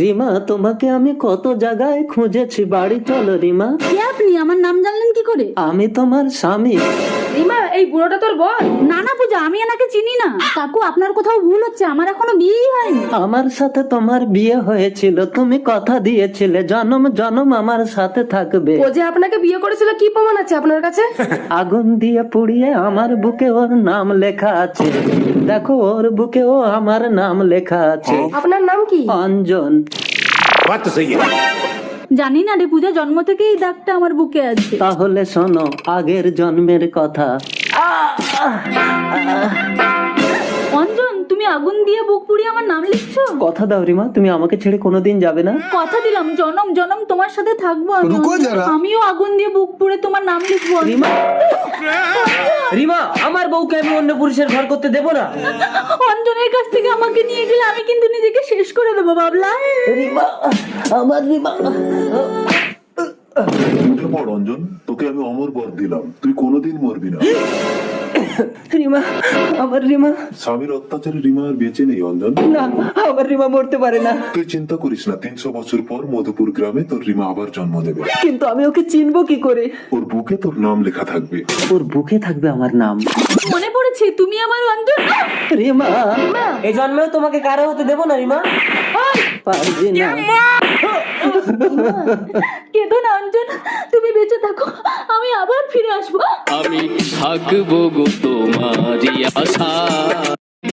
রিমা, তোমাকে আমি কত জায়গায় খুঁজেছি, বাড়ি চলো রিমা। কে আপনি? আমার নাম জানলেন কি করে? আমি তোমার স্বামী। রিমা, এই বুড়োটা তোর বল? না না পূজা, আমি এনাকে চিনি না। কাকু, আপনার কোথাও ভুল হচ্ছে, আমার এখনো বিয়েই হয়নি। আমার সাথে তোমার বিয়ে হয়েছিল, তুমি কথা দিয়েছিলে জনম জনম আমার সাথে থাকবে। ও যে আপনাকে বিয়ে করেছিল, কি প্রমাণ আছে আপনার কাছে? আগুন দিয়ে পুড়িয়ে আমার বুকে ওর নাম লেখা আছে, দেখো ওর বুকেও আমার নাম লেখা আছে। আপনার নাম কি? অঞ্জন। बात तो सही है। জানি না রে পূজা, জন্ম থেকেই এই দাগটা আমার বুকে আছে। তাহলে শোনো আগের জন্মের কথা। অঞ্জন, তুমি আগুন দিয়ে বুক পুড়িয়ে আমার নাম লিখছো? কথা দাও রিমা, তুমি আমাকে ছেড়ে কোনোদিন যাবে না। কথা দিলাম, জনম জনম তোমার সাথে থাকবো আমি। রুকো যারা। আমিও আগুন দিয়ে বুক পুড়ে তোমার নাম লিখবো। রিমা, রিমা, আমার বউকে আমি অন্য পুরুষের ঘর করতে দেবো না। অঞ্জনের কাছ থেকে আমাকে নিয়ে গেলে আমি কিন্তু নিজেকে শেষ করে দেবো বাবলা। রিমা, আমার রিমা। উঠে পড় অঞ্জন, তোকে আমি অমর বর দিলাম, তুই কোনোদিন মরবি না। রিমা, আমার রিমা। স্বামীর অত্যাচারে রিমা আর বেঁচে নেই অঞ্জন। না, আমার রিমা মরতে পারে না। তুই চিন্তা করিস না, 300 বছর পর মধুপুর গ্রামে তোর রিমা আবার জন্ম দেবে। কিন্তু আমি ওকে চিনবো কি করে? ওর বুকে তোর নাম লেখা থাকবে। ওর বুকে থাকবে আমার নাম। মনে পড়েছে, তুমি আমার অঞ্জন। রিমা, এই জন্মেও তোমাকে কারো হতে দেবো না রিমা। পারবি না। কেঁদো না অঞ্জন, তুমি বেঁচে থাকো, আমি আবার ফিরে আসবো। আমি থাকবো গো তোমারই আশা।